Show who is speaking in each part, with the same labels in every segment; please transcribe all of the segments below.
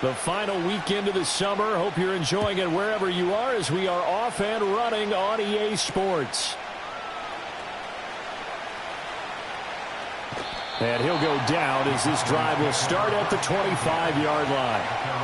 Speaker 1: The final weekend of the summer. Hope you're enjoying it wherever you are as we are off and running on EA Sports. And he'll go down as this drive will start at the 25-yard line.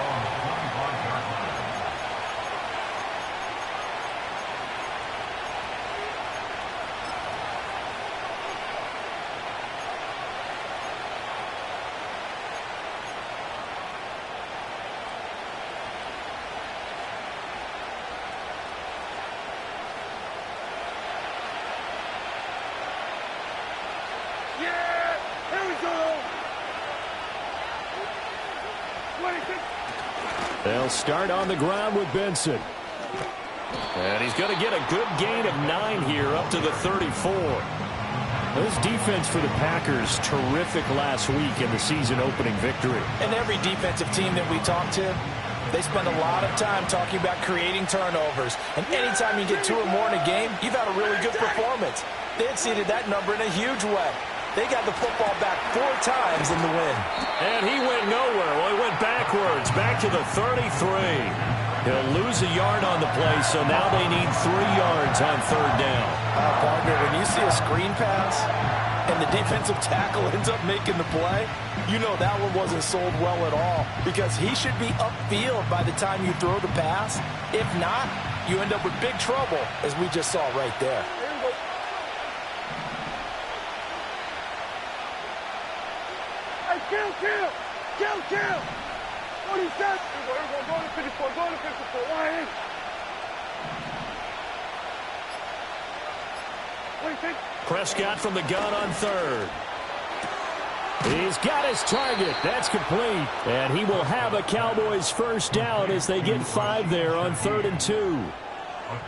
Speaker 1: They'll start on the ground with Benson. And he's going to get a good gain of 9 here up to the 34. This defense for the Packers, terrific last week in the season opening victory.
Speaker 2: And every defensive team that we talk to, they spend a lot of time talking about creating turnovers. And anytime you get 2 or more in a game, you've had a really good performance. They exceeded that number in a huge way. They got the football back 4 times in the win.
Speaker 1: And he went nowhere. Well, he went backwards, back to the 33. He'll lose a yard on the play, so now they need 3 yards on 3rd down.
Speaker 2: Partner, when you see a screen pass and the defensive tackle ends up making the play, you know that one wasn't sold well at all because he should be upfield by the time you throw the pass. If not, you end up with big trouble, as we just saw right there.
Speaker 3: Kill! 47! Go to 54, go to 54, why? What do you think?
Speaker 1: Prescott from the gun on 3rd. He's got his target. That's complete. And he will have a Cowboys first down as they get 5 there on 3rd and 2.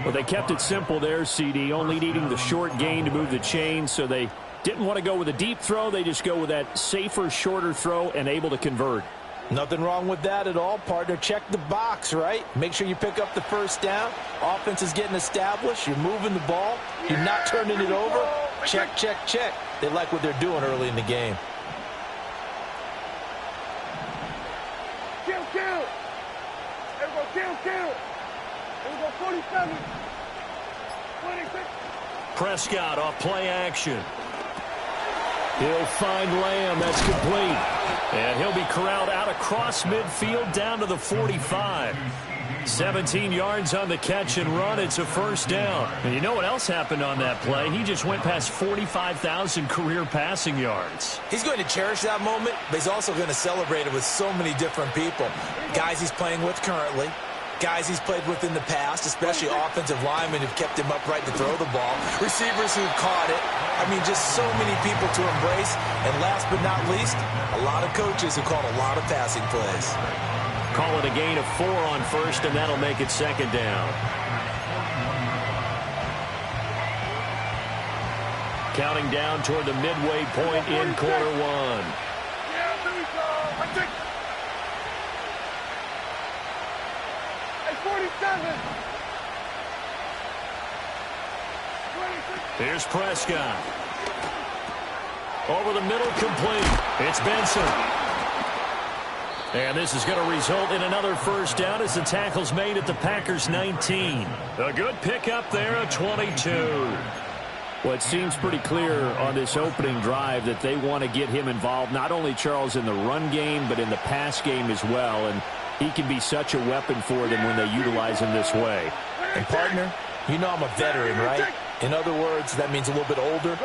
Speaker 1: Well, they kept it simple there, CD, only needing the short gain to move the chain, so they didn't want to go with a deep throw. They just go with that safer, shorter throw and able to convert.
Speaker 2: Nothing wrong with that at all, partner. Check the box, right? Make sure you pick up the first down. Offense is getting established. You're moving the ball. You're not turning it over. Check. They like what they're doing early in the game.
Speaker 3: Kill! Everyone, kill! Here we go, 47. 26.
Speaker 1: Prescott off play action. He'll find Lamb. That's complete. And he'll be corralled out across midfield down to the 45. 17 yards on the catch and run. It's a first down. And you know what else happened on that play? He just went past 45,000 career passing yards.
Speaker 2: He's going to cherish that moment, but he's also going to celebrate it with so many different people. Guys he's playing with currently. Guys he's played with in the past, especially offensive linemen who've kept him upright to throw the ball. Receivers who've caught it. I mean, just so many people to embrace. And last but not least, a lot of coaches who called a lot of passing plays.
Speaker 1: Call it a gain of 4 on 1st, and that'll make it 2nd down. Counting down toward the midway point in quarter 1.
Speaker 3: Yeah, there we go. I think. 47. 26.
Speaker 1: Here's Prescott. Over the middle, complete. It's Benson. And this is going to result in another first down as the tackle's made at the Packers' 19. A good pickup there at 22. Well, it seems pretty clear on this opening drive that they want to get him involved, not only, Charles, in the run game, but in the pass game as well. And he can be such a weapon for them when they utilize him this way.
Speaker 2: And, partner, you know I'm a veteran, right? In other words, that means a little bit older.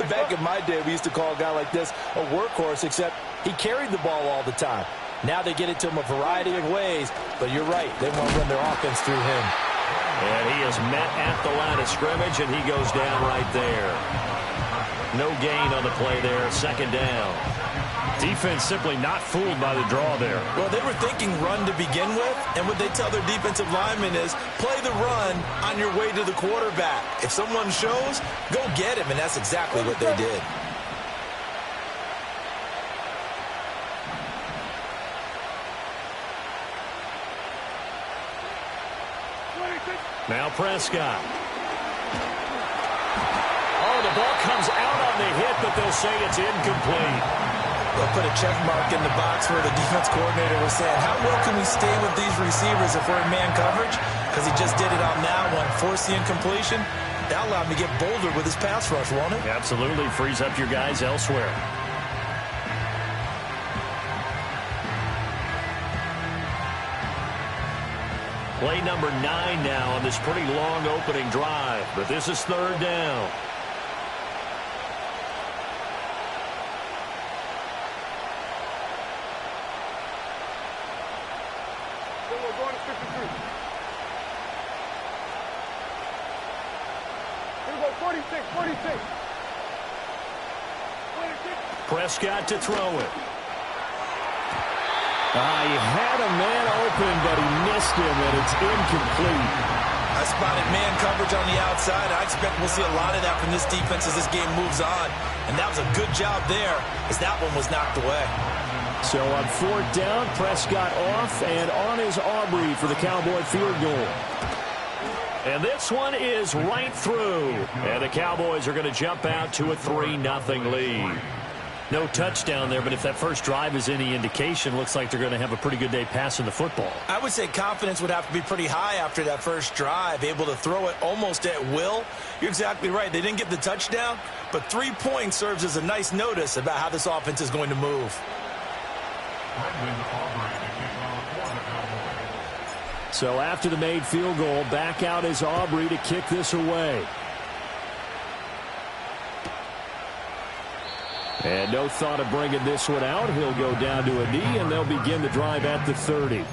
Speaker 2: Back in my day, we used to call a guy like this a workhorse, except he carried the ball all the time. Now they get it to him a variety of ways, but you're right. They want to run their offense through him.
Speaker 1: And he is met at the line of scrimmage, and he goes down right there. No gain on the play there, 2nd down. Defense simply not fooled by the draw there.
Speaker 2: Well, they were thinking run to begin with, and what they tell their defensive linemen is play the run on your way to the quarterback. If someone shows, go get him, and that's exactly what they did.
Speaker 1: Now Prescott. Oh, the ball comes out on the hit, but they'll say it's incomplete.
Speaker 2: They'll put a check mark in the box where the defense coordinator was saying, how well can we stay with these receivers if we're in man coverage? Because he just did it on that one. Force the incompletion. That allowed him to get bolder with his pass rush, won't it?
Speaker 1: Absolutely. Frees up your guys elsewhere. Play number 9 now on this pretty long opening drive. But this is third down. Prescott to throw it. He had a man open, but he missed him, and it's incomplete.
Speaker 2: I spotted man coverage on the outside. I expect we'll see a lot of that from this defense as this game moves on. And that was a good job there as that one was knocked away.
Speaker 1: So on fourth down, Prescott off, and on is Aubrey for the Cowboy field goal. And this one is right through. And the Cowboys are going to jump out to a 3-0 lead. No touchdown there, but if that first drive is any indication, looks like they're going to have a pretty good day passing the football.
Speaker 2: I would say confidence would have to be pretty high after that first drive, able to throw it almost at will. You're exactly right. They didn't get the touchdown, but 3 points serves as a nice notice about how this offense is going to move.
Speaker 1: So after the made field goal, back out is Aubrey to kick this away. And no thought of bringing this one out. He'll go down to a knee, and they'll begin the drive at the 30.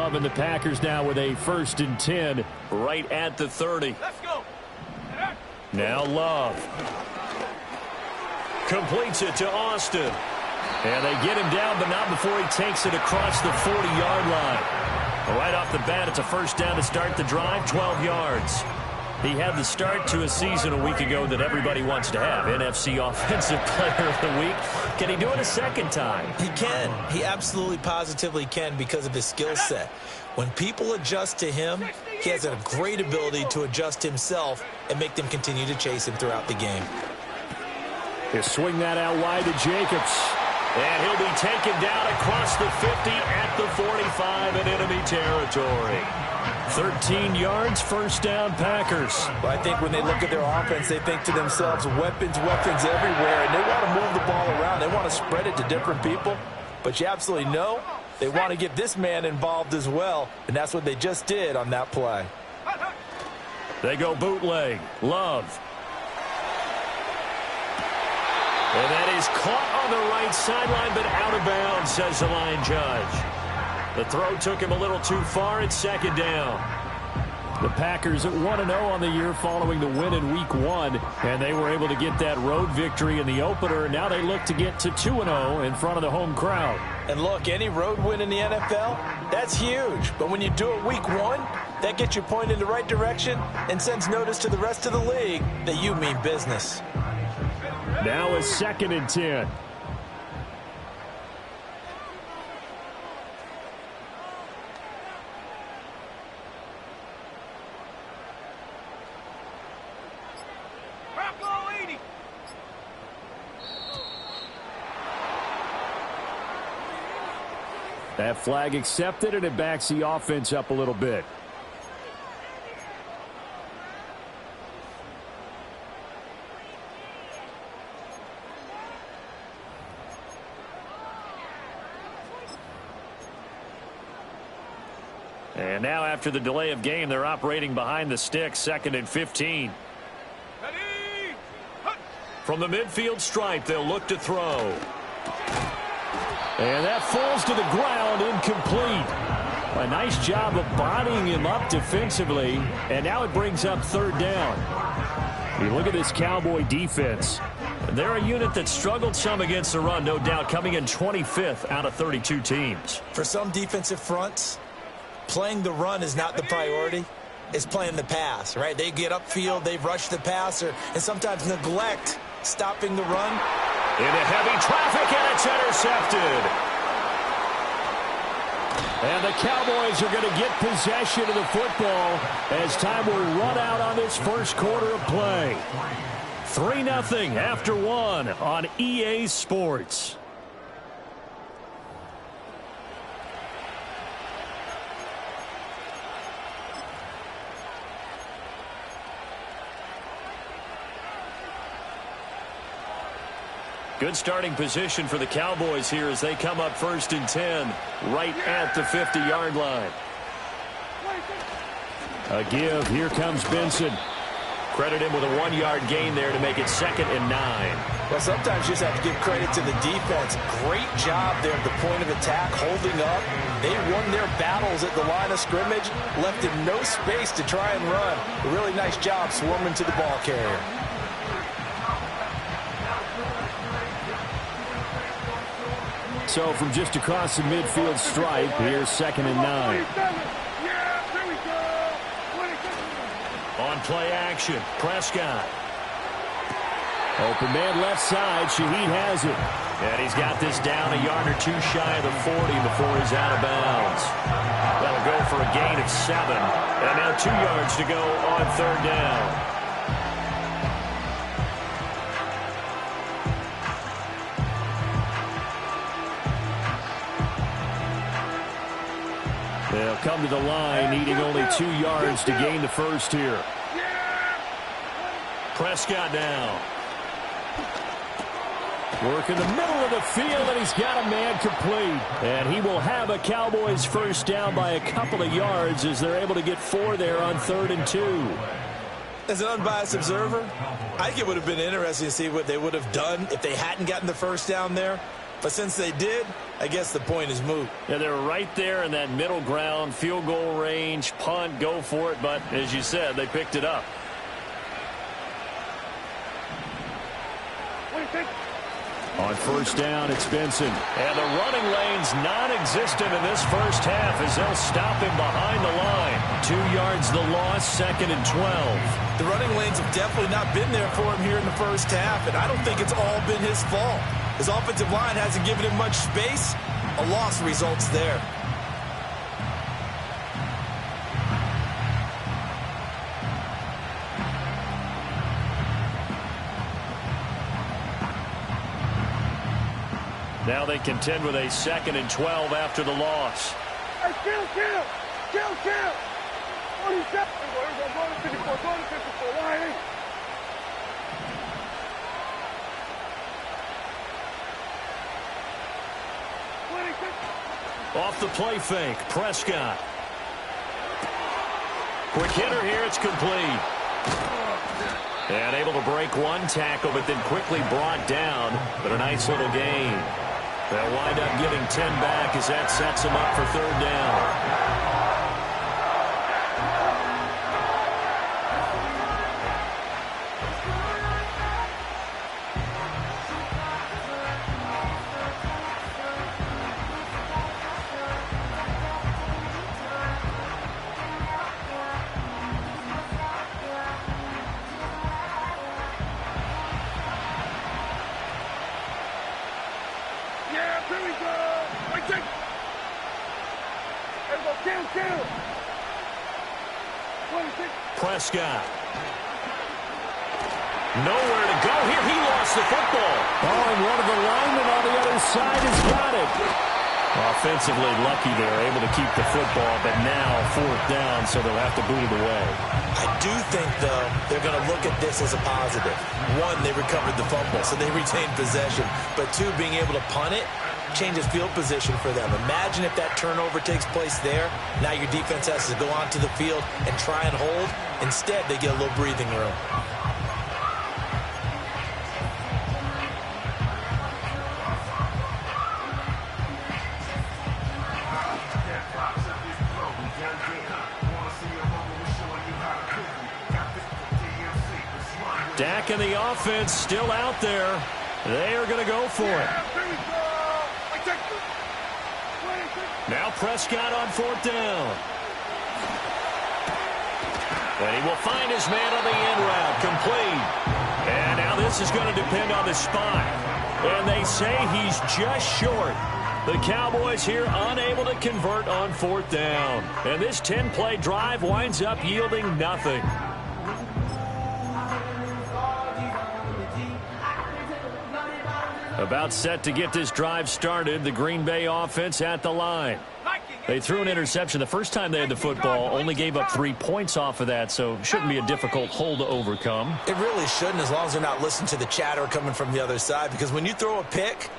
Speaker 1: 12, and the Packers now with a 1st and 10 right at the 30.
Speaker 3: Let's go.
Speaker 1: Now Love completes it to Austin. And they get him down, but not before he takes it across the 40-yard line. Right off the bat, it's a 1st down to start the drive, 12 yards. He had the start to a season a week ago that everybody wants to have. NFC Offensive Player of the Week. Can he do it a second time?
Speaker 2: He can. He absolutely positively can because of his skill set. When people adjust to him, he has a great ability to adjust himself and make them continue to chase him throughout the game.
Speaker 1: He'll swing that out wide to Jacobs. And he'll be taken down across the 50 at the 45 in enemy territory. 13 yards, 1st down, Packers.
Speaker 2: Well, I think when they look at their offense, they think to themselves, weapons everywhere, and they want to move the ball around. They want to spread it to different people, but you absolutely know they want to get this man involved as well, and that's what they just did on that play.
Speaker 1: They go bootleg. Love. And that is caught on the right sideline, but out of bounds, says the line judge. The throw took him a little too far. It's 2nd down. The Packers at 1-0 on the year following the win in Week 1, and they were able to get that road victory in the opener, and now they look to get to 2-0 in front of the home crowd.
Speaker 2: And look, any road win in the NFL, that's huge. But when you do it Week 1, that gets you pointed in the right direction and sends notice to the rest of the league that you mean business.
Speaker 1: Now is 2nd and 10. That flag accepted, and it backs the offense up a little bit. And now after the delay of game, they're operating behind the sticks, 2nd and 15. From the midfield stripe, they'll look to throw. And that falls to the ground, incomplete. A nice job of bodying him up defensively, and now it brings up 3rd down. You look at this Cowboy defense. They're a unit that struggled some against the run, no doubt, coming in 25th out of 32 teams.
Speaker 2: For some defensive fronts, playing the run is not the priority. is playing the pass, right? They get upfield, they rush the passer, and sometimes neglect stopping the run.
Speaker 1: Into heavy traffic, and it's intercepted. And the Cowboys are going to get possession of the football as time will run out on this first quarter of play. 3-0 after 1 on EA Sports. Good starting position for the Cowboys here as they come up 1st and 10 right at the 50-yard line. A give. Here comes Benson. Credit him with a 1-yard gain there to make it 2nd and 9.
Speaker 2: Well, sometimes you just have to give credit to the defense. Great job there at the point of attack, holding up. They won their battles at the line of scrimmage, left them no space to try and run. A really nice job swarming to the ball carrier.
Speaker 1: So from just across the midfield stripe, here's 2nd and 9. On play action, Prescott. Open man left side, Shaheed has it. And he's got this down a yard or two shy of the 40 before he's out of bounds. That'll go for a gain of 7. And now 2 yards to go on 3rd down. They'll come to the line, needing only 2 yards to gain the first here. Prescott down. Work in the middle of the field, and he's got a man complete. And he will have a Cowboys first down by a couple of yards as they're able to get 4 there on 3rd and 2.
Speaker 2: As an unbiased observer, I think it would have been interesting to see what they would have done if they hadn't gotten the first down there. But since they did, I guess the point is moot.
Speaker 1: Yeah, they were right there in that middle ground, field goal range, punt, go for it. But as you said, they picked it up. On 1st down, it's Benson. And the running lane's non-existent in this first half as they'll stop him behind the line. 2 yards the loss, 2nd and 12.
Speaker 2: The running lanes have definitely not been there for him here in the first half, and I don't think it's all been his fault. His offensive line hasn't given him much space. A loss results there.
Speaker 1: Now they contend with a 2nd and 12 after the loss.
Speaker 3: Hey, kill! 47. Go to 54, go to 54. Line.
Speaker 1: Off the play fake, Prescott. Quick hitter here, it's complete. And able to break one tackle, but then quickly brought down. But a nice little gain. They'll wind up getting 10 back as that sets them up for 3rd down. Prescott. Nowhere to go here. He lost the football. Oh, and one of the linemen on the other side has got it. Offensively lucky they're able to keep the football, but now 4th down, so they'll have to boot it away.
Speaker 2: I do think, though, they're going to look at this as a positive. 1, they recovered the fumble, so they retained possession. But 2, being able to punt it changes field position for them. Imagine if that turnover takes place there. Now your defense has to go onto the field and try and hold. Instead, they get a little breathing room.
Speaker 1: Dak and the offense still out there. They are going to go for it. Now Prescott on 4th down. And he will find his man on the in route, complete. And now this is going to depend on the spot. And they say he's just short. The Cowboys here unable to convert on 4th down. And this 10-play drive winds up yielding nothing. About set to get this drive started, the Green Bay offense at the line. They threw an interception the first time they had the football, only gave up 3 points off of that, so shouldn't be a difficult hole to overcome.
Speaker 2: It really shouldn't, as long as they're not listening to the chatter coming from the other side, because when you throw a pick,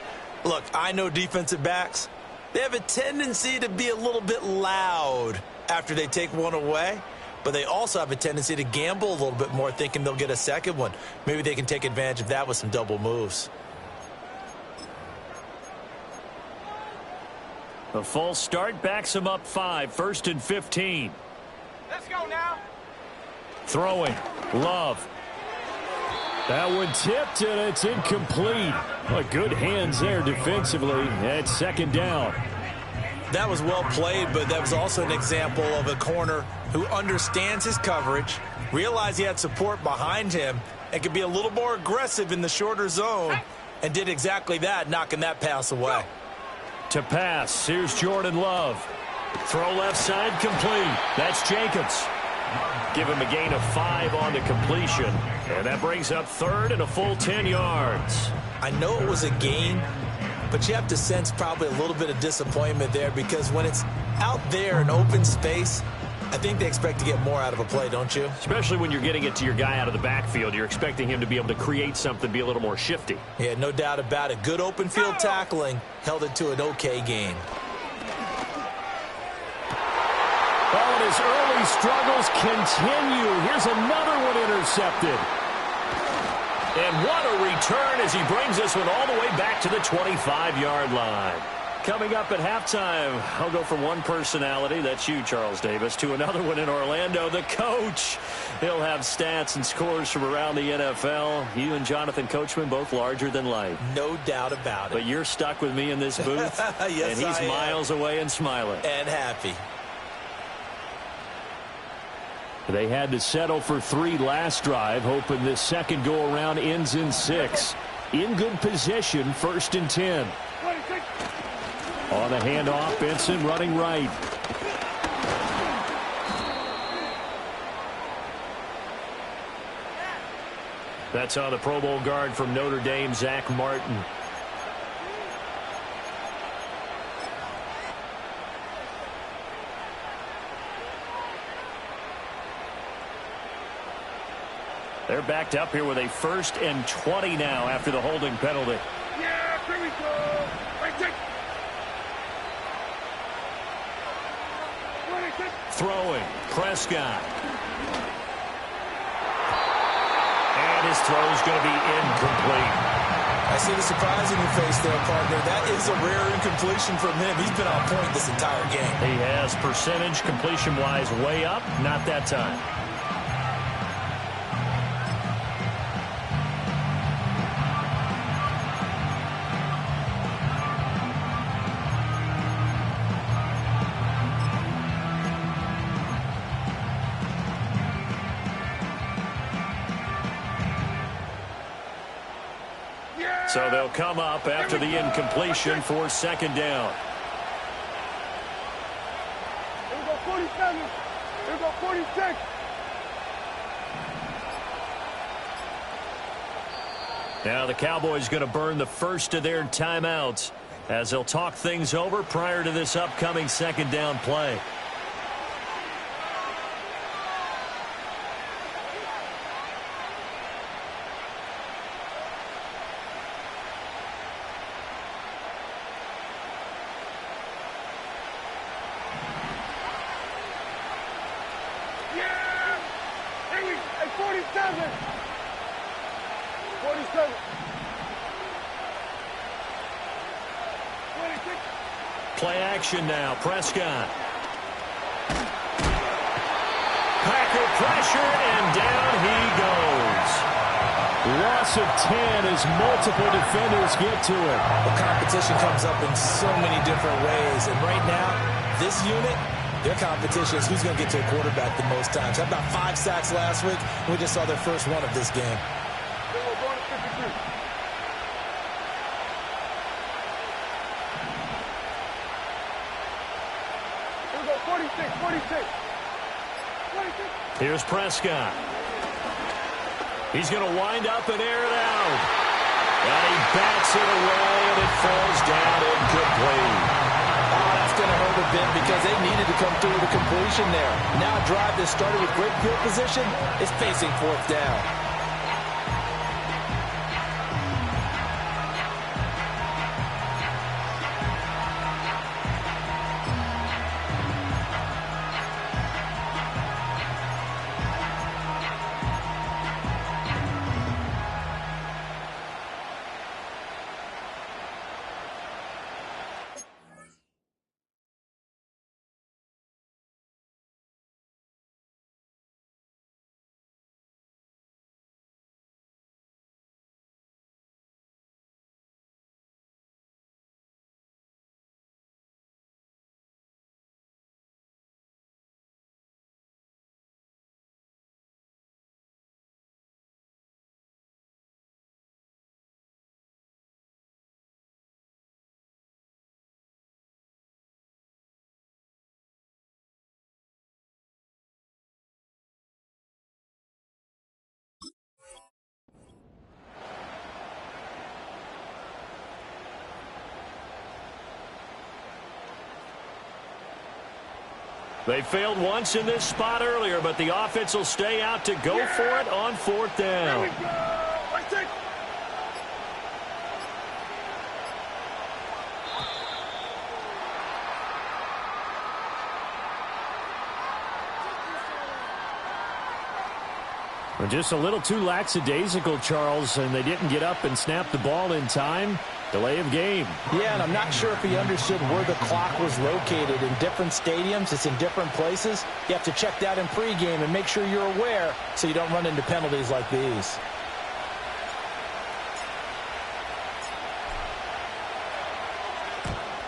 Speaker 2: look, I know defensive backs, they have a tendency to be a little bit loud after they take one away, but they also have a tendency to gamble a little bit more, thinking they'll get a second one. Maybe they can take advantage of that with some double moves.
Speaker 1: A false start backs him up 5, 1st and 15.
Speaker 3: Let's go now.
Speaker 1: Throwing. Love. That one tipped, and it's incomplete. Well, good hands there defensively at 2nd down.
Speaker 2: That was well played, but that was also an example of a corner who understands his coverage, realized he had support behind him, and could be a little more aggressive in the shorter zone, and did exactly that, knocking that pass away.
Speaker 1: To pass, here's Jordan Love. Throw left side, complete. That's Jacobs. Give him a gain of 5 on the completion. And that brings up 3rd and a full 10 yards.
Speaker 2: I know it was a gain, but you have to sense probably a little bit of disappointment there, because when it's out there in open space, I think they expect to get more out of a play, don't you?
Speaker 1: Especially when you're getting it to your guy out of the backfield. You're expecting him to be able to create something, be a little more shifty.
Speaker 2: Yeah, no doubt about it. Good open field tackling held it to an okay gain.
Speaker 1: Oh, and his early struggles continue. Here's another one intercepted. And what a return as he brings this one all the way back to the 25-yard line. Coming up at halftime, I'll go from one personality, that's you, Charles Davis, to another one in Orlando, the coach. He'll have stats and scores from around the NFL. You and Jonathan Coachman, both larger than life.
Speaker 2: No doubt about it.
Speaker 1: But you're stuck with me in this booth,
Speaker 2: yes,
Speaker 1: and he's miles away and smiling.
Speaker 2: And happy.
Speaker 1: They had to settle for 3 last drive, hoping this second go-around ends in 6. In good position, 1st and 10. On the handoff, Benson running right. That's on the Pro Bowl guard from Notre Dame, Zach Martin. They're backed up here with a 1st and 20 now after the holding penalty.
Speaker 3: Yeah, here we go. Right there.
Speaker 1: Throwing, Prescott. And his throw is going to be incomplete.
Speaker 2: I see the surprise in your face there, partner. That is a rare incompletion from him. He's been on point this entire game.
Speaker 1: He has percentage completion-wise way up, not that time. So they'll come up after the incompletion for 2nd down.
Speaker 3: Here we go, 47. Here we go, 46.
Speaker 1: Now the Cowboys going to burn the first of their timeouts as they'll talk things over prior to this upcoming 2nd down play.
Speaker 3: Yeah! Here we go, 47. 47. 26.
Speaker 1: Play action now. Prescott. Packer pressure, and down he goes. Loss of 10 as multiple defenders get to it.
Speaker 2: The competition comes up in so many different ways, and right now, this unit, Their competition is who's going to get to a quarterback the most times. Had about 5 sacks last week. We just saw their first one of this game.
Speaker 3: They were going to 53. Here we go, 46, 46. 46.
Speaker 1: Here's Prescott. He's going to wind up and air it out. And he bats it away, and it falls down incomplete.
Speaker 2: Oh, that's going to hurt a bit because they needed to come through with a completion there. Now a drive that started with great field position is facing 4th down.
Speaker 1: They failed once in this spot earlier, but the offense will stay out to go for it on 4th down.
Speaker 3: Here we go. Let's take.
Speaker 1: Just a little too lackadaisical, Charles, and they didn't get up and snap the ball in time. Delay of game.
Speaker 2: Yeah, and I'm not sure if he understood where the clock was located. In different stadiums, it's in different places. You have to check that in pregame and make sure you're aware so you don't run into penalties like these.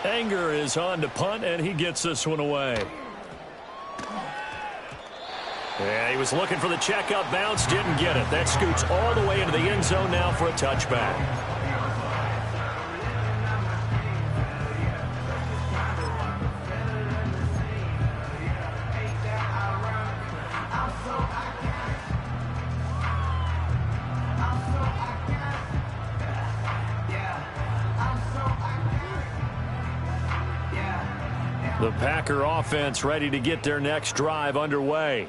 Speaker 1: Anger is on to punt, and he gets this one away. Yeah, he was looking for the checkup bounce, didn't get it. That scoots all the way into the end zone now for a touchback. The Packer offense ready to get their next drive underway.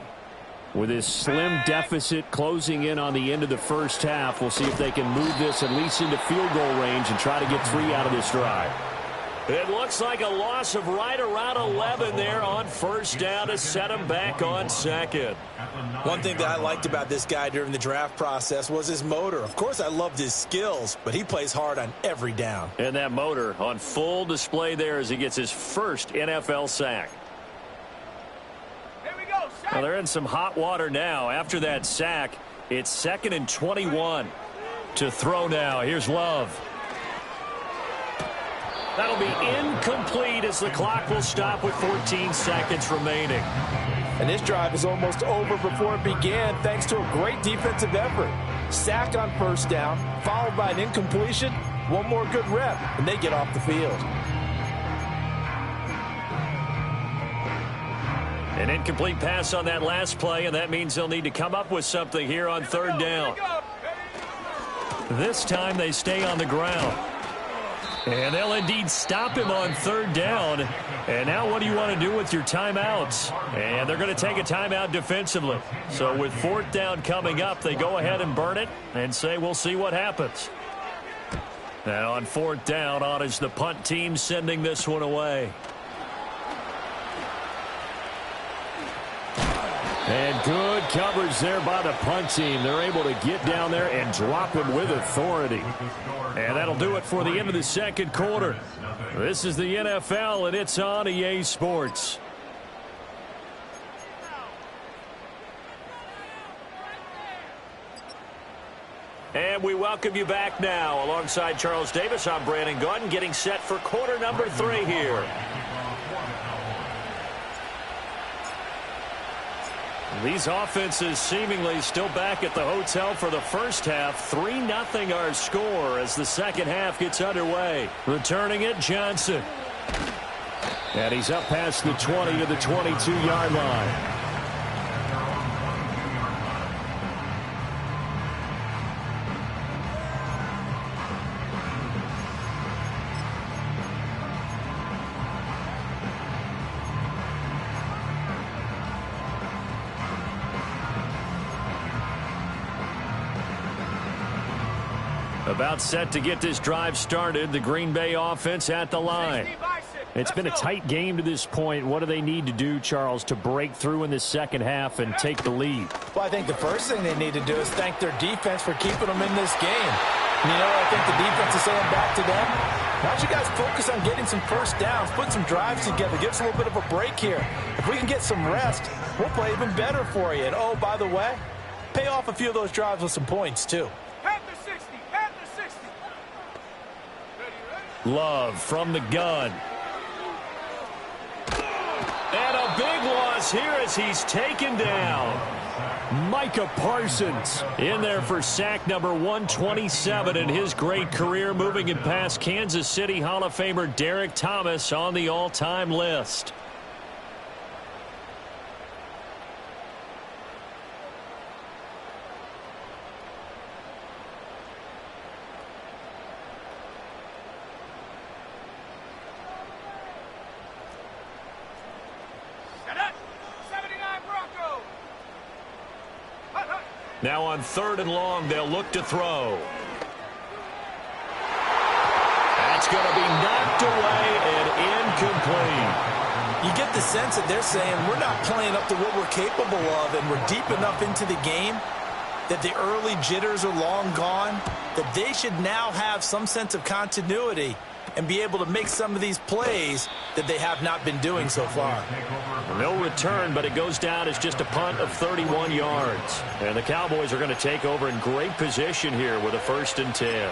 Speaker 1: With this slim deficit closing in on the end of the first half, we'll see if they can move this at least into field goal range and try to get 3 out of this drive. It looks like a loss of right around 11 there on 1st down to set him back on 2nd.
Speaker 2: One thing that I liked about this guy during the draft process was his motor. Of course, I loved his skills, but he plays hard on every down.
Speaker 1: And that motor on full display there as he gets his first NFL sack. Well, they're in some hot water now. After that sack, it's 2nd and 21 to throw now. Here's Love. That'll be incomplete as the clock will stop with 14 seconds remaining.
Speaker 2: And this drive is almost over before it began thanks to a great defensive effort. Sack on 1st down, followed by an incompletion. One more good rep, and they get off the field.
Speaker 1: An incomplete pass on that last play, and that means they'll need to come up with something here on 3rd down. This time they stay on the ground. And they'll indeed stop him on 3rd down. And now what do you want to do with your timeouts? And they're going to take a timeout defensively. So with 4th down coming up, they go ahead and burn it and say we'll see what happens. And on 4th down, on is the punt team sending this one away. And good coverage there by the punt team. They're able to get down there and drop him with authority. And that'll do it for the end of the 2nd quarter. This is the NFL, and it's on EA Sports. And we welcome you back now. Alongside Charles Davis, I'm Brandon Gordon, getting set for quarter number 3 here. These offenses seemingly still back at the hotel for the first half. 3-0 our score as the second half gets underway. Returning it, Johnson. And he's up past the 20 to the 22-yard line. About set to get this drive started. The Green Bay offense at the line. It's been a tight game to this point. What do they need to do, Charles, to break through in the second half and take the lead?
Speaker 2: Well, I think the first thing they need to do is thank their defense for keeping them in this game. And you know what I think the defense is saying back to them? Why don't you guys focus on getting some first downs, put some drives together, give us a little bit of a break here. If we can get some rest, we'll play even better for you. And, oh, by the way, pay off a few of those drives with some points, too.
Speaker 1: Love from the gun. And a big loss here as he's taken down. Micah Parsons in there for sack number 127 in his great career, moving it past Kansas City Hall of Famer Derek Thomas on the all-time list. Now on 3rd and long, they'll look to throw. That's going to be knocked away and incomplete.
Speaker 2: You get the sense that they're saying we're not playing up to what we're capable of, and we're deep enough into the game that the early jitters are long gone, that they should now have some sense of continuity and be able to make some of these plays that they have not been doing so far.
Speaker 1: No return, but it goes down as just a punt of 31 yards. And the Cowboys are going to take over in great position here with a 1st and 10.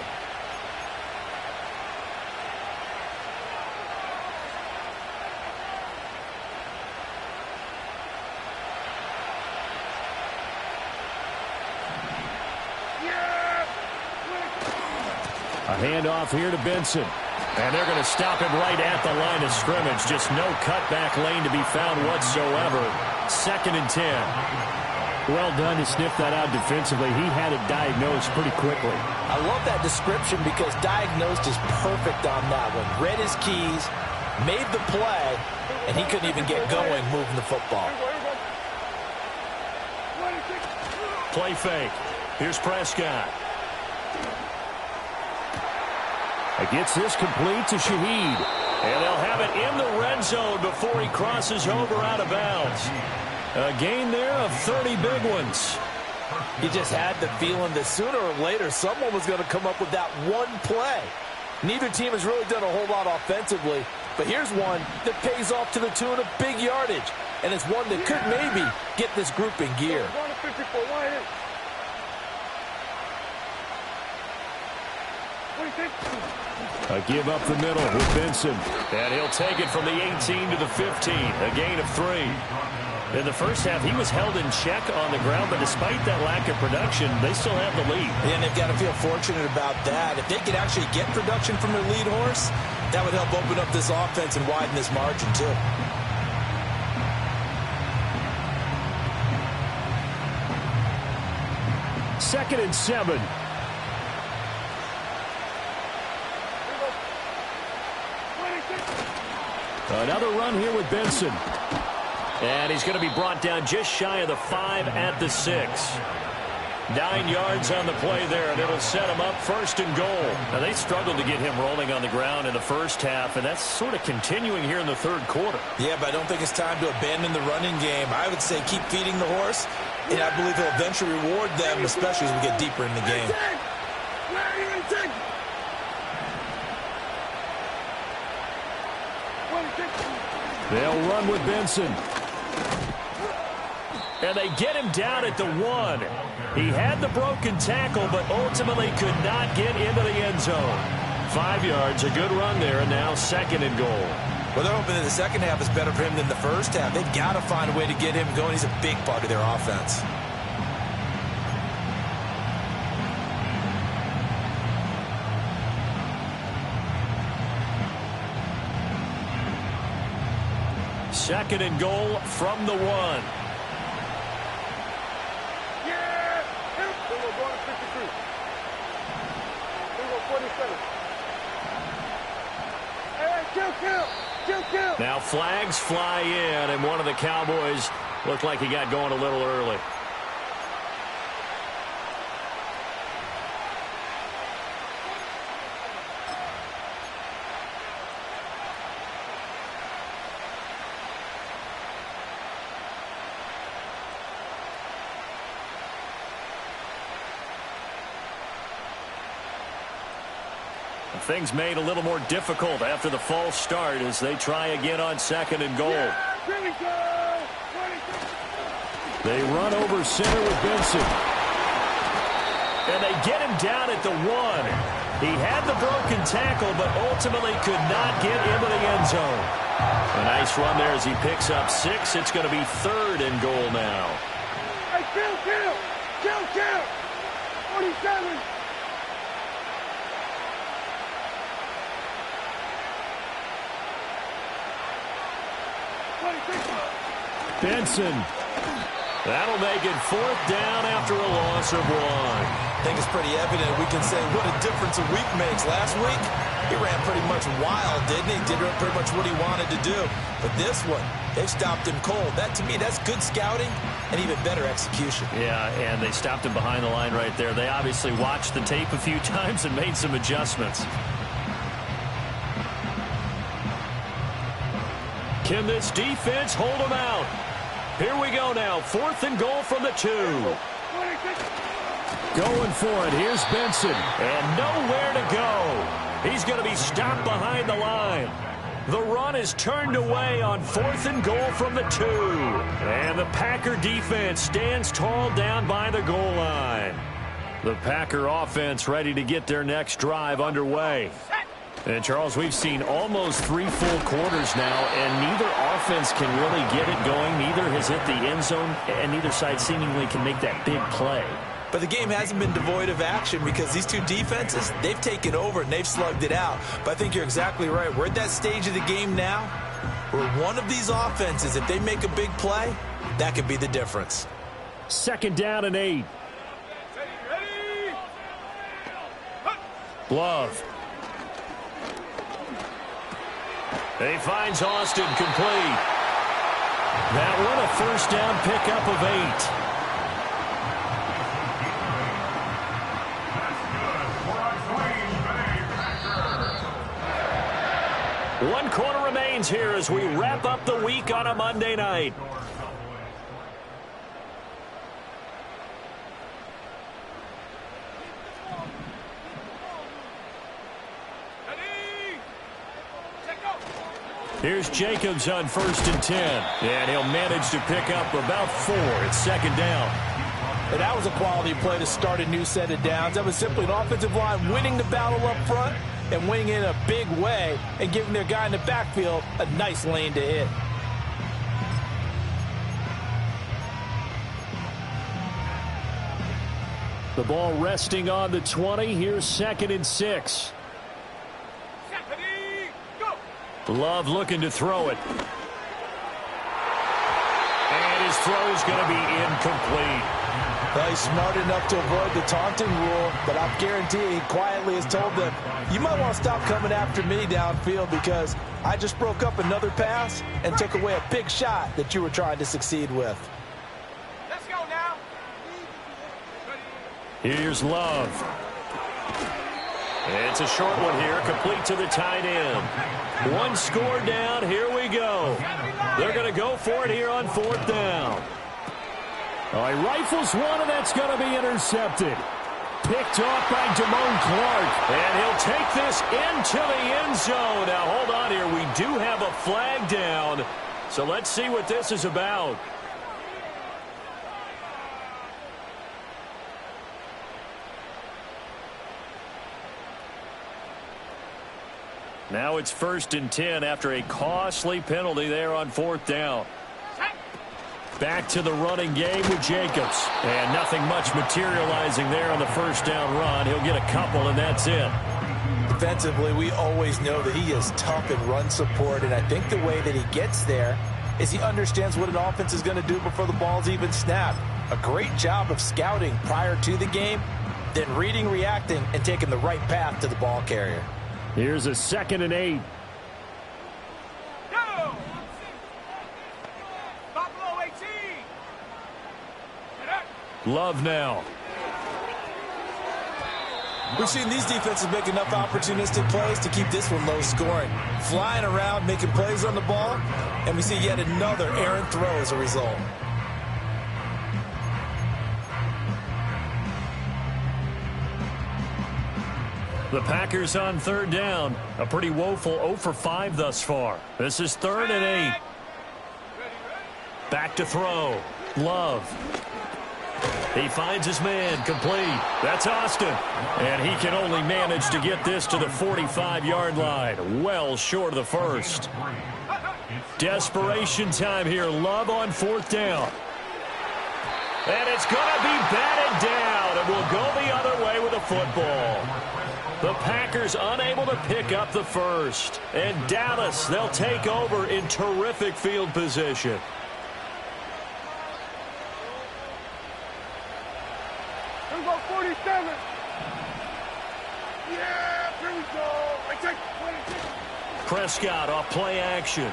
Speaker 1: A handoff here to Benson. And they're going to stop him right at the line of scrimmage. Just no cutback lane to be found whatsoever. 2nd and 10. Well done to sniff that out defensively. He had it diagnosed pretty quickly.
Speaker 2: I love that description because diagnosed is perfect on that one. Read his keys, made the play, and he couldn't even get going moving the football.
Speaker 1: Play fake. Here's Prescott. Gets this complete to Shaheed. And they'll have it in the red zone before he crosses over out of bounds. A gain there of 30 big ones.
Speaker 2: You just had the feeling that sooner or later someone was going to come up with that one play. Neither team has really done a whole lot offensively, but here's one that pays off to the tune of big yardage. And it's one that could maybe get this group in gear.
Speaker 1: A give up the middle with Benson. And he'll take it from the 18 to the 15. A gain of 3. In the first half, he was held in check on the ground, but despite that lack of production, they still have the lead.
Speaker 2: And they've got to feel fortunate about that. If they could actually get production from their lead horse, that would help open up this offense and widen this margin, too.
Speaker 1: Second and 7. Another run here with Benson. And he's going to be brought down just shy of the 5 at the 6. 9 yards on the play there, and it'll set him up 1st and goal. Now, they struggled to get him rolling on the ground in the first half, and that's sort of continuing here in the 3rd quarter.
Speaker 2: Yeah, but I don't think it's time to abandon the running game. I would say keep feeding the horse, and I believe he'll eventually reward them, especially as we get deeper in the game.
Speaker 1: They'll run with Benson. And they get him down at the 1. He had the broken tackle, but ultimately could not get into the end zone. 5 yards, a good run there, and now 2nd and goal.
Speaker 2: Well, they're hoping that the second half is better for him than the first half. They've got to find a way to get him going. He's a big part of their offense.
Speaker 1: Second and goal from the 1.
Speaker 3: Yeah! We're going to go to 53. We're going to 47. Hey, kill!
Speaker 1: Now flags fly in, and one of the Cowboys looked like he got going a little early. Things made a little more difficult after the false start as they try again on second and goal. They run over center with Benson. And they get him down at the 1. He had the broken tackle, but ultimately could not get into the end zone. A nice run there as he picks up 6. It's going to be third and goal now.
Speaker 3: Hey, kill! 47!
Speaker 1: Benson. That'll make it fourth down after a loss of 1.
Speaker 2: I think it's pretty evident. We can say what a difference a week makes. Last week, he ran pretty much wild, didn't he? Did pretty much what he wanted to do. But this one, they stopped him cold. That, to me, that's good scouting and even better execution.
Speaker 1: Yeah, and they stopped him behind the line right there. They obviously watched the tape a few times and made some adjustments. Can this defense hold them out? Here we go now. Fourth and goal from the 2. Going for it. Here's Benson. And nowhere to go. He's going to be stopped behind the line. The run is turned away on fourth and goal from the 2. And the Packer defense stands tall down by the goal line. The Packer offense ready to get their next drive underway. And, Charles, we've seen almost 3 full quarters now, and neither offense can really get it going. Neither has hit the end zone, and neither side seemingly can make that big play.
Speaker 2: But the game hasn't been devoid of action because these two defenses, they've taken over and they've slugged it out. But I think you're exactly right. We're at that stage of the game now where one of these offenses, if they make a big play, that could be the difference.
Speaker 1: Second down and 8. Love. He finds Austin complete. That one a first down pickup of 8. 1 quarter remains here as we wrap up the week on a Monday night. Here's Jacobs on first and 10. And he'll manage to pick up about 4. It's second down.
Speaker 2: And that was a quality play to start a new set of downs. That was simply an offensive line winning the battle up front and winning in a big way and giving their guy in the backfield a nice lane to hit.
Speaker 1: The ball resting on the 20. Here's second and 6. Love looking to throw it. And his throw is going to be incomplete.
Speaker 2: Well, he's smart enough to avoid the taunting rule, but I guarantee he quietly has told them, you might want to stop coming after me downfield because I just broke up another pass and took away a big shot that you were trying to succeed with.
Speaker 3: Let's go now.
Speaker 1: Here's Love. It's a short one here, complete to the tight end. 1 score down, here we go. They're going to go for it here on fourth down. All right, rifles one, and that's going to be intercepted. Picked off by Damone Clark, and he'll take this into the end zone. Now, hold on here. We do have a flag down, so let's see what this is about. Now it's 1st and 10 after a costly penalty there on 4th down. Back to the running game with Jacobs. And nothing much materializing there on the 1st down run. He'll get a couple, and that's it.
Speaker 2: Defensively, we always know that he is tough in run support, and I think the way that he gets there is he understands what an offense is going to do before the ball's even snapped. A great job of scouting prior to the game, then reading, reacting, and taking the right path to the ball carrier.
Speaker 1: Here's a 2nd and 8.
Speaker 3: Go! Buffalo 18!
Speaker 1: Love now.
Speaker 2: We've seen these defenses make enough opportunistic plays to keep this one low scoring. Flying around, making plays on the ball, and we see yet another errant throw as a result.
Speaker 1: The Packers on 3rd down. A pretty woeful 0 for 5 thus far. This is 3rd and 8. Back to throw. Love. He finds his man, complete. That's Austin. And he can only manage to get this to the 45-yard line. Well short of the 1st. Desperation time here. Love on 4th down. And it's going to be batted down. And we'll go the other way with the football. The Packers unable to pick up the 1st. And Dallas, they'll take over in terrific field position.
Speaker 3: Here we go, 47. Yeah, here we go. I take 26.
Speaker 1: Prescott off play action.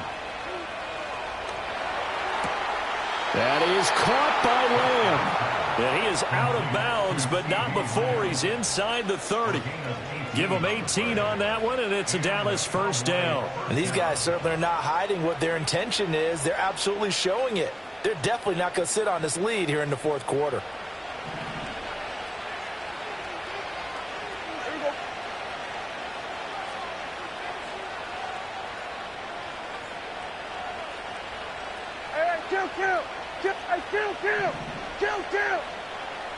Speaker 1: That is caught by Lamb. And he is out of bounds, but not before he's inside the 30. Give him 18 on that one, and it's a Dallas 1st down.
Speaker 2: And these guys certainly are not hiding what their intention is. They're absolutely showing it. They're definitely not going to sit on this lead here in the 4th quarter.
Speaker 3: Here we go. Hey, kill. Hey, kill.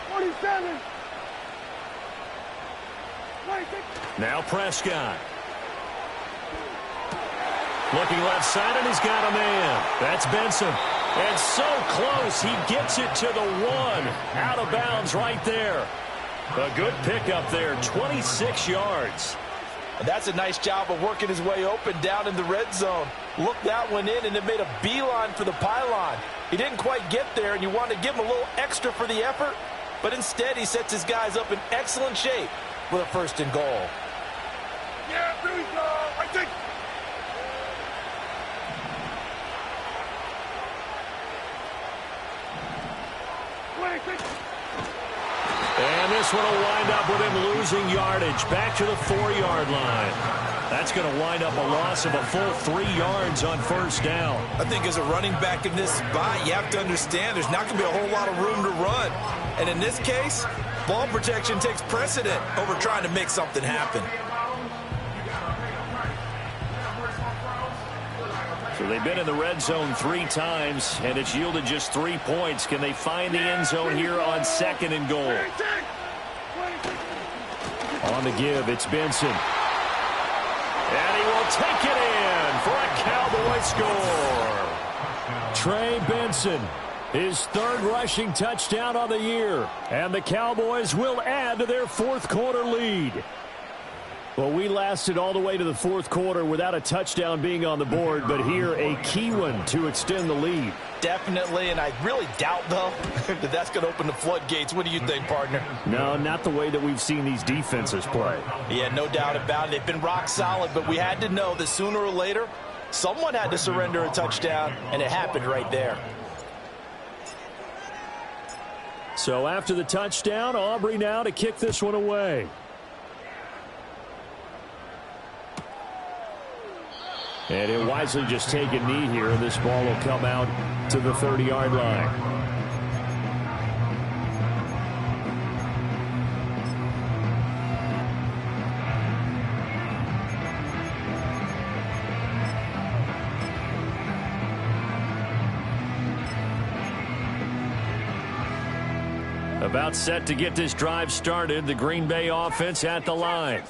Speaker 3: 47. 26.
Speaker 1: Now Prescott. Looking left side, and he's got a man. That's Benson. And so close, he gets it to the 1. Out of bounds right there. A good pickup there, 26 yards.
Speaker 2: And that's a nice job of working his way open down in the red zone. Looked that one in, and it made a beeline for the pylon. He didn't quite get there, and you want to give him a little extra for the effort, but instead he sets his guys up in excellent shape with a 1st and goal.
Speaker 3: Yeah, here we go. I take.
Speaker 1: And this one will wind up with him losing yardage back to the 4-yard line. That's going to wind up a loss of a full 3 yards on 1st down.
Speaker 2: I think as a running back in this spot, you have to understand there's not going to be a whole lot of room to run. And in this case, ball protection takes precedent over trying to make something happen.
Speaker 1: So they've been in the red zone 3 times, and it's yielded just 3 points. Can they find the end zone here on 2nd and goal? On the give, it's Benson. And he will take it in for a Cowboy score. Trey Benson, his 3rd rushing touchdown on the year. And the Cowboys will add to their 4th quarter lead. Well, we lasted all the way to the 4th quarter without a touchdown being on the board, but here a key one to extend the lead.
Speaker 2: Definitely, and I really doubt, though, that that's going to open the floodgates. What do you think, partner?
Speaker 1: No, not the way that we've seen these defenses play.
Speaker 2: Yeah, no doubt about it. They've been rock solid, but we had to know that sooner or later, someone had to surrender a touchdown, and it happened right there.
Speaker 1: So after the touchdown, Aubrey now to kick this one away. And he'll wisely just take a knee here, and this ball will come out to the 30-yard line. About set to get this drive started, the Green Bay offense at the line.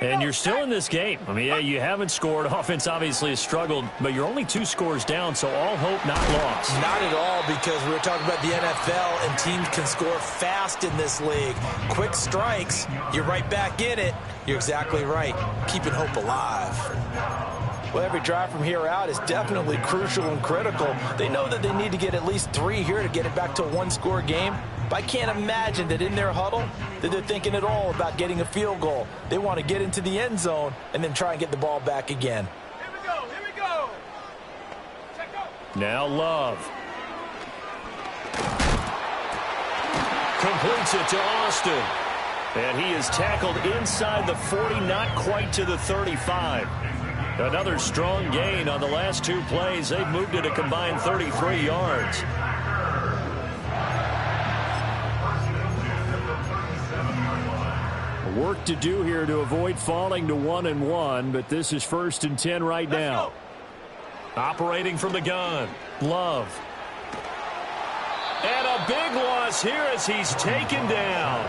Speaker 1: And you're still in this game. I mean, yeah, you haven't scored. Offense obviously has struggled, but you're only 2 scores down, so all hope not lost.
Speaker 2: Not at all, because we were talking about the NFL, and teams can score fast in this league. Quick strikes, you're right back in it. You're exactly right. Keeping hope alive. Well, every drive from here out is definitely crucial and critical. They know that they need to get at least 3 here to get it back to a 1-score game. But I can't imagine that in their huddle that they're thinking at all about getting a field goal. They want to get into the end zone and then try and get the ball back again.
Speaker 3: Here we go, here we go. Check out.
Speaker 1: Now Love. Completes it to Austin. And he is tackled inside the 40, not quite to the 35. Another strong gain on the last 2 plays. They've moved it a combined 33 yards. Work to do here to avoid falling to 1-1, but this is 1st and 10 right now. Operating from the gun, Love. And a big loss here as he's taken down.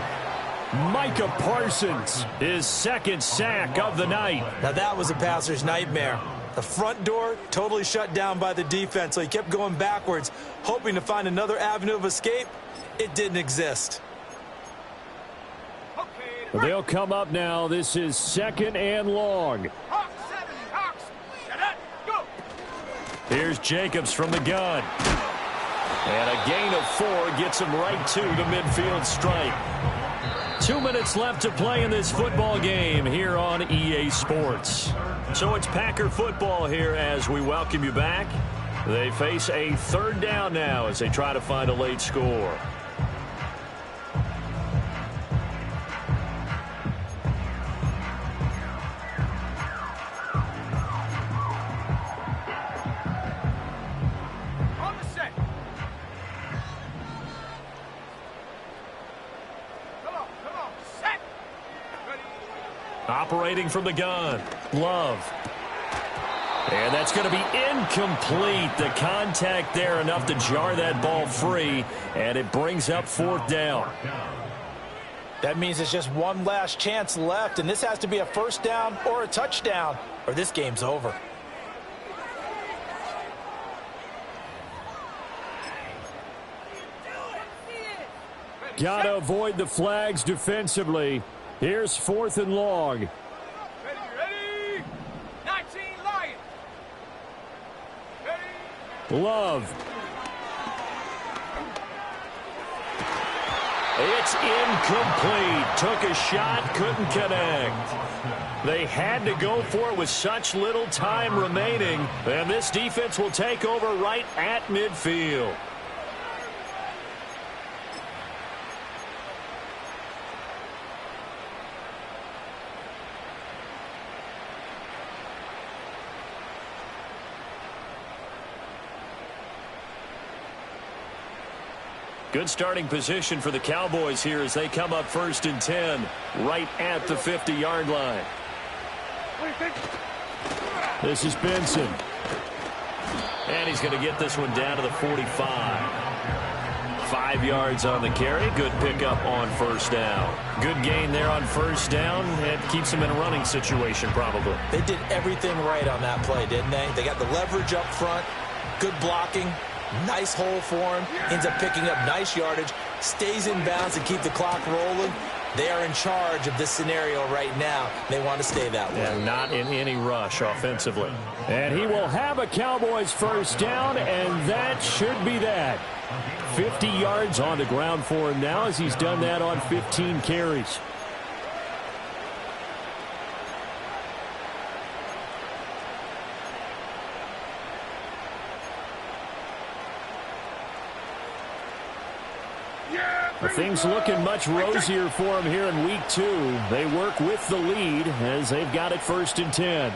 Speaker 1: Micah Parsons, his 2nd sack of the night.
Speaker 2: Now that was a passer's nightmare. The front door totally shut down by the defense, so he kept going backwards, hoping to find another avenue of escape. It didn't exist.
Speaker 1: They'll come up now. This is 2nd and long.
Speaker 3: Hawks 7, Hawks. Get it, go.
Speaker 1: Here's Jacobs from the gun. And a gain of 4 gets him right to the midfield stripe. 2 minutes left to play in this football game here on EA Sports. So it's Packer football here as we welcome you back. They face a 3rd down now as they try to find a late score. Operating from the gun, Love. And that's going to be incomplete. The contact there enough to jar that ball free, and it brings up 4th down.
Speaker 2: That means it's just one last chance left, and this has to be a 1st down or a touchdown, or this game's over.
Speaker 1: Got to avoid the flags defensively. Here's 4th and long.
Speaker 3: Ready. 19 Lions. Ready.
Speaker 1: Love. It's incomplete. Took a shot, couldn't connect. They had to go for it with such little time remaining. And this defense will take over right at midfield. Good starting position for the Cowboys here as they come up 1st and 10 right at the 50-yard line. This is Benson. And he's going to get this one down to the 45. 5 yards on the carry. Good pickup on 1st down. Good gain there on 1st down. It keeps him in a running situation probably.
Speaker 2: They did everything right on that play, didn't they? They got the leverage up front, good blocking. Nice hole for him. Ends up picking up nice yardage. Stays in bounds and keep the clock rolling. They are in charge of this scenario right now. They want to stay that way.
Speaker 1: And not in any rush offensively. And he will have a Cowboys 1st down, and that should be that. 50 yards on the ground for him now as he's done that on 15 carries. Things looking much rosier for him here in week 2. They work with the lead as they've got it 1st and 10.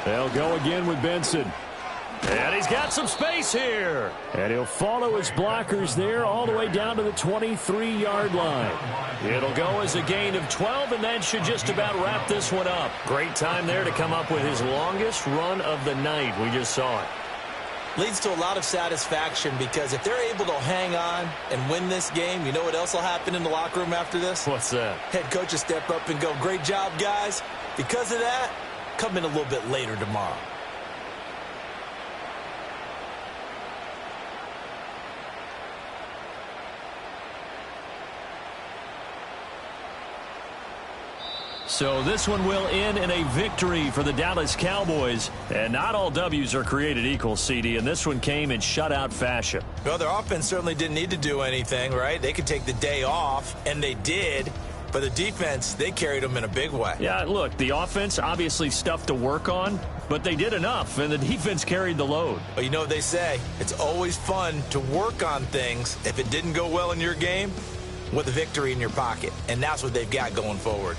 Speaker 1: They'll go again with Benson. And he's got some space here. And he'll follow his blockers there all the way down to the 23-yard line. It'll go as a gain of 12, and that should just about wrap this one up. Great time there to come up with his longest run of the night. We just saw it.
Speaker 2: Leads to a lot of satisfaction because if they're able to hang on and win this game, you know what else will happen in the locker room after this?
Speaker 1: What's that?
Speaker 2: Head coach will step up and go, great job, guys. Because of that, come in a little bit later tomorrow.
Speaker 1: So this one will end in a victory for the Dallas Cowboys. And not all W's are created equal, CD, and this one came in shutout fashion.
Speaker 2: Well, their offense certainly didn't need to do anything, right? They could take the day off, and they did. But the defense, they carried them in a big way.
Speaker 1: Yeah, look, the offense, obviously stuff to work on, but they did enough, and the defense carried the load.
Speaker 2: Well, you know what they say. It's always fun to work on things. If it didn't go well in your game, with a victory in your pocket. And that's what they've got going forward.